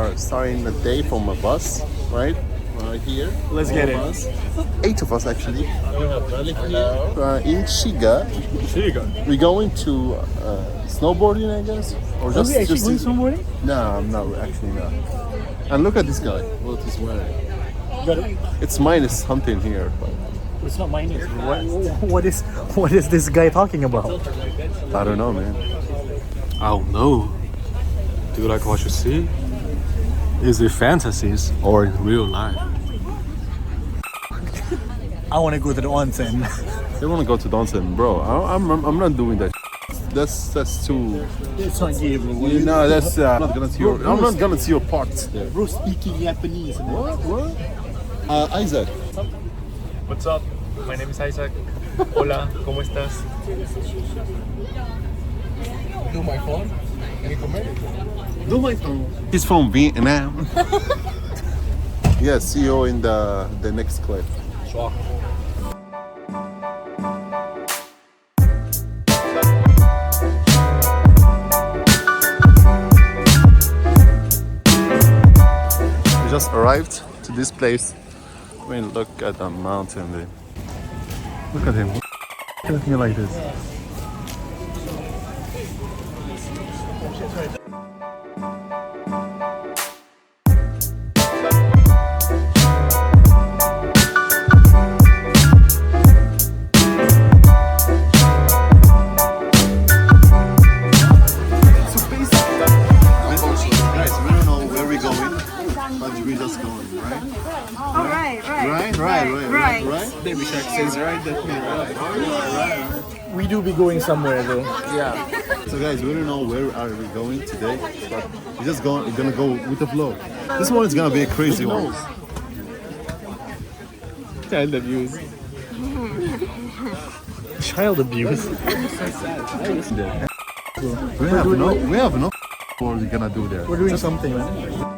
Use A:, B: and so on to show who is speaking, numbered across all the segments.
A: are starting the day from a bus, right? Right here.
B: Let's get it.
A: Us. 8 of us actually.
B: Hello.
A: In Shiga.
B: Shiga.
A: We're going to snowboarding, I guess. Or
B: Are we actually going snowboarding?
A: No, I'm not actually not. And look at this guy. What he's wearing. It's minus something here, but
B: it's not minus. What is this guy talking about?
A: I don't know, man.
C: I don't know. Do you like what you see? Is it fantasies or in real life?
B: I want to go to the onsen.
A: They want to go to Donson, bro. I'm not doing that. That's too.
B: It's not gay, bro.
A: No, that's I'm not gonna see your. I'm not gonna see your parts there.
B: Bro, speaking Japanese.
A: What? Isaac.
C: What's up? My name is Isaac. Hola, ¿cómo estás?
B: Do my phone?
A: Do my phone. He's from Vietnam. Yeah, see you in the next clip.
C: Sure.
A: We just arrived to this place. I mean, look at the mountain there. Look at him. Look at me like this.
B: Baby Shark says right, that means right. We do be going somewhere though. Yeah.
A: So guys, we don't know where are we going today, but we're gonna go with the flow. This one is gonna be a crazy one.
B: Child abuse. Child abuse.
A: We have no what we're gonna do there.
B: We're doing something, man.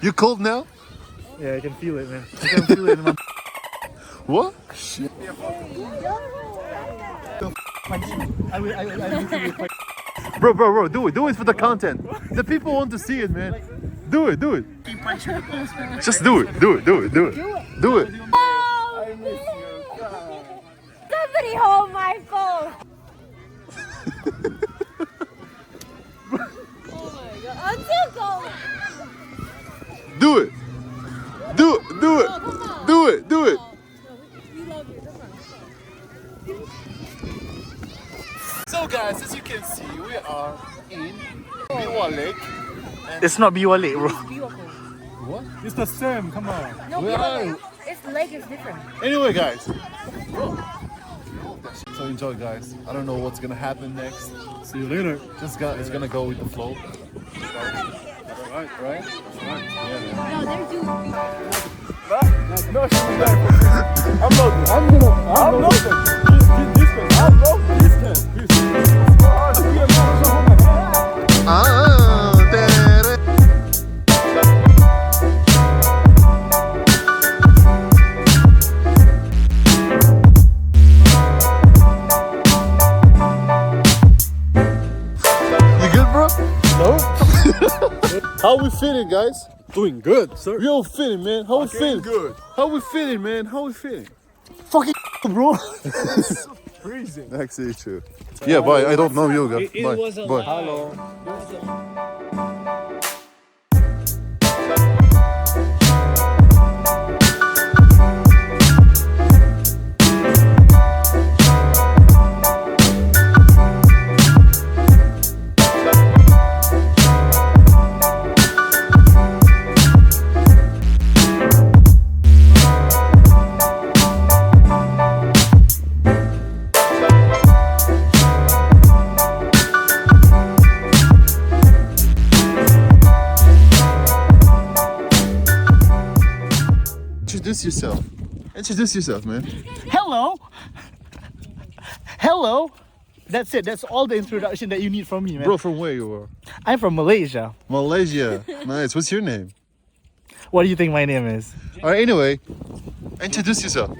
A: You cold now?
B: Yeah, I can feel it, man. I can feel it in my...
A: What? Shit. Bro, do it for the content. The people want to see it, man. Do it. Just do it. Do it.
D: Somebody hold my phone. Oh my god, I'm still going.
A: Do it. So guys, as you can see, we are in Biwalake.
B: It's not Biwalake, bro.
A: What?
C: It's the same, come on.
D: No, Biwalake. The lake is different.
A: Anyway, guys. So enjoy, guys. I don't know what's gonna happen next.
C: See you later.
A: It's gonna go with the flow. Right? Yeah, man.
D: No, they're doing
C: No, she's back. I'm loading.
A: You good, bro? No. How we feeling, guys?
C: Doing good, sir.
A: We all feeling, man. How we feeling?
C: Good.
A: How we feeling, man? How we feeling?
B: Fucking bro.
C: Freezing.
A: Actually, true. Yeah, bye. I don't know yoga.
B: It
A: Bye.
B: was a
A: Bye.
B: Hello.
A: introduce yourself. Introduce yourself, man.
B: Hello. Hello. That's it. That's all the introduction that you need from me, man.
A: Bro, from where you are?
B: I'm from Malaysia.
A: Malaysia. Nice. What's your name?
B: What do you think my name is?
A: Alright, anyway, introduce yourself.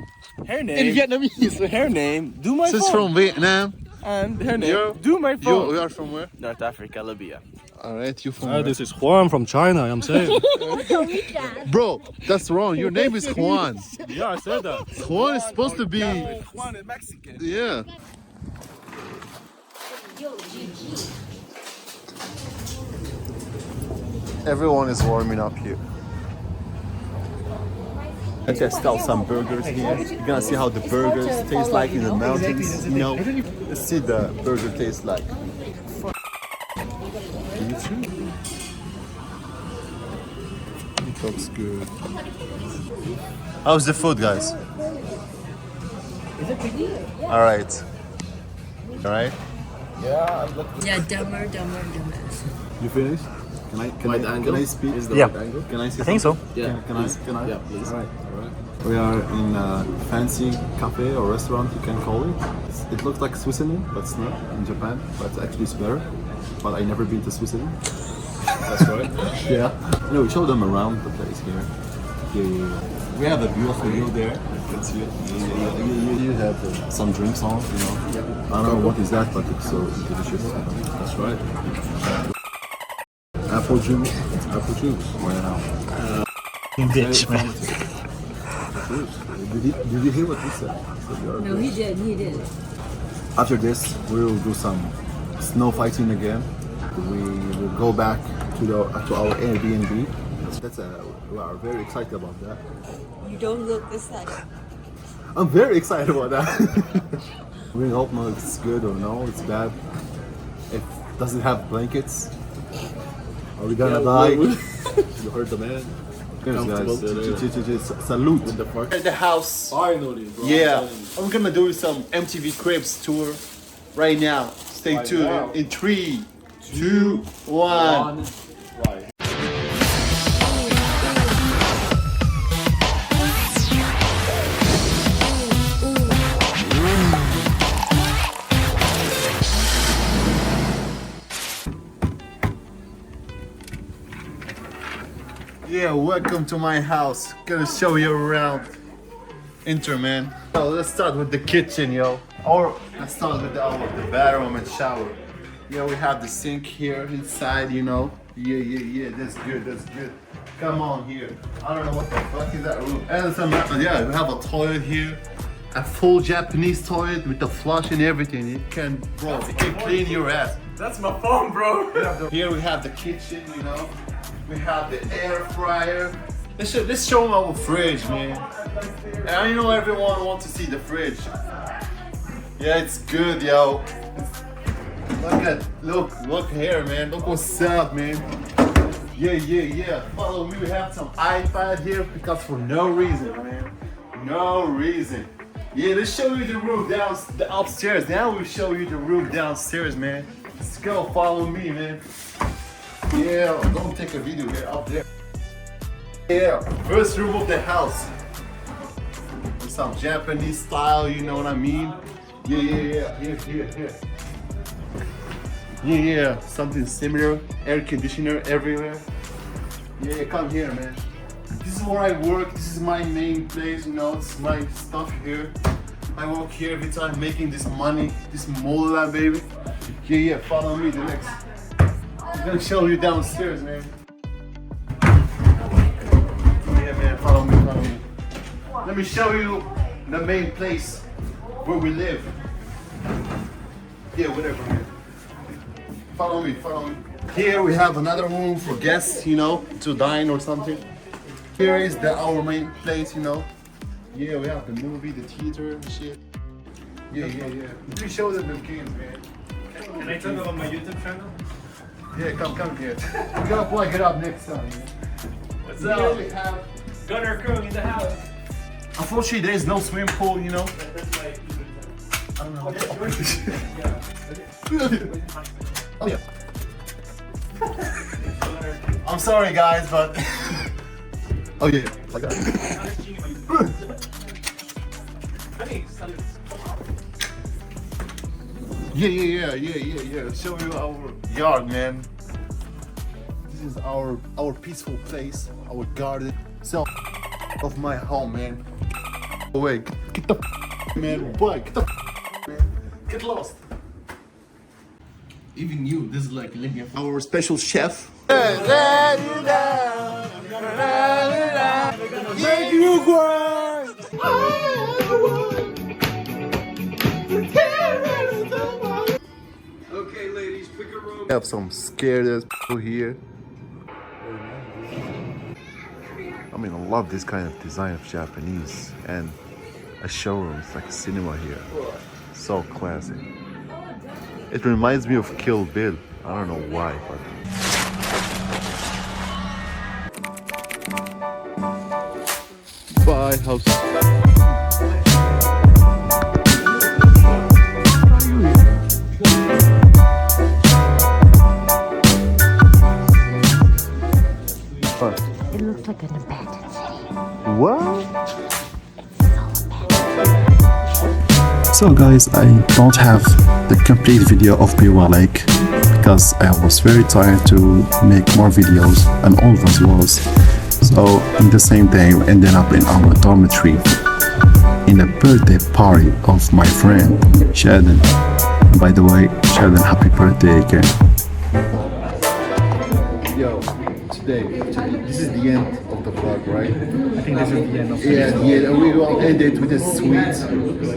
E: Her
B: In
E: name.
B: Vietnamese.
E: Her name. Do my
A: This is
E: phone.
A: from Vietnam.
E: And her name.
A: You're-
E: Do my phone.
A: You are from where?
E: North Africa, Libya.
A: Alright, you from where?
C: This is Juan from China, I'm saying.
A: Bro, that's wrong. Your name is Juan.
C: Yeah, I said that.
A: Juan is supposed to be.
E: Juan is Mexican.
A: Yeah. Everyone is warming up here. I test out some burgers here. You're gonna see how the burgers taste like in the mountains. You know, let's see the burger taste like. You too. It looks good. How's the food, guys? All right. All right.
D: Yeah, dumber.
A: You finished? Can I speak? Is the
B: Yeah.
A: right angle? Can I say
B: I think so.
A: Yeah. Can I?
E: Yeah, please.
A: All right. We are in a fancy cafe or restaurant, you can call it. It looks like Switzerland, but it's not in Japan. But actually, it's better. But I never been to Switzerland. That's right. Yeah. No, we show them around the place here. Yeah. We have a beautiful view there. You can see it. You have some drinks on, you know. I don't know what is that, but it's so delicious. That's right. Apple juice. Apple juice. Wow.
B: Bitch, man.
A: Did you hear what he said?
D: No, he did.
A: After this, we will do some snow fighting again. We will go back to our Airbnb. We are very excited about that.
D: You don't look excited.
A: I'm very excited about that. We don't know if it's good or no, it's bad. If does it have blankets? Are we gonna die? You heard the man. Cheers, guys. Salute. At the house.
C: Finally, bro.
A: Yeah, I'm gonna do some MTV Cribs tour right now. Stay tuned.
C: now.
A: In 3, 2, 1.
C: Right.
A: Yeah, welcome to my house. Gonna show you around. Enter, man. So let's start with the kitchen, yo. Or let's start with the bathroom and shower. Yeah, we have the sink here inside, you know. Yeah. That's good. Come on here. I don't know what the fuck is that room. And some, yeah, we have a toilet here. A full Japanese toilet with the flush and everything. You can clean your ass.
E: That's my phone, bro.
A: Here we have the kitchen, you know. We have the air fryer. Let's show them our fridge, man. And I know everyone wants to see the fridge. Yeah, it's good, yo. Look here, man. Look what's up, man. Yeah. Follow me. We have some iPad here because for no reason, man. No reason. Yeah, let's show you the room upstairs. Now we'll show you the room downstairs, man. Let's go. Follow me, man. Yeah, don't take a video here, up there. Yeah, first room of the house. Some Japanese style, you know what I mean? Yeah. Here. Yeah, something similar. Air conditioner everywhere. Yeah, come here, man. This is where I work. This is my main place, you know. It's my stuff here. I work here every time making this money, this moolah, baby. Yeah, follow me, the next. I'm gonna show you downstairs, man. Yeah, man, follow me. Let me show you the main place where we live. Yeah, whatever, man. Follow me. Here we have another room for guests, you know, to dine or something. Here is our main place, you know. Yeah, we have the movie, the theater and shit. Yeah. Let me show them the games, man.
E: Can I turn it on my YouTube channel?
A: Yeah, come here. We're gonna plug it up next time, man.
E: What's
A: Here
E: up?
A: we have.
E: Gunner Kung in the house.
A: Unfortunately, there is no swimming pool, you know.
E: That's my YouTube channel.
A: I don't know. Oh yeah. I'm sorry, guys, but. Oh yeah. Like that. Yeah. Show you our yard, man. This is our peaceful place, our garden. So of my home, man. Wait, get the man, boy, get the man, get lost.
B: Even you, this is like living
A: Our special chef.
E: Okay, ladies, pick a room.
A: We have some scared ass people here. I mean, I love this kind of design of Japanese and a showroom. It's like a cinema here. So classy. It reminds me of Kill Bill. I don't know why, but. Bye, house.
D: It looks like an abandoned city.
A: What?
C: So guys, I don't have the complete video of Biwalake because I was very tired to make more videos and all of us was. So in the same day we ended up in our dormitory in a birthday party of my friend Sheldon. And by the way, Sheldon, happy birthday again.
A: Yo, today, this is the end of the vlog, right?
B: I think this is the end of
A: Yeah, and we will end it with a sweet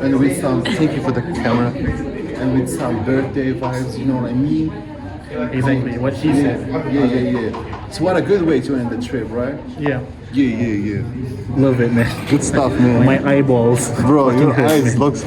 A: and with some, thank you for the camera, and with some birthday vibes, you know what I mean?
B: Exactly what she said.
A: Yeah. So what a good way to end the trip, right?
B: Yeah.
A: Yeah.
B: Love it, man.
A: Good stuff, man.
B: My eyeballs.
A: Bro,
B: fucking
A: your
B: hurt,
A: eyes
B: man.
A: looks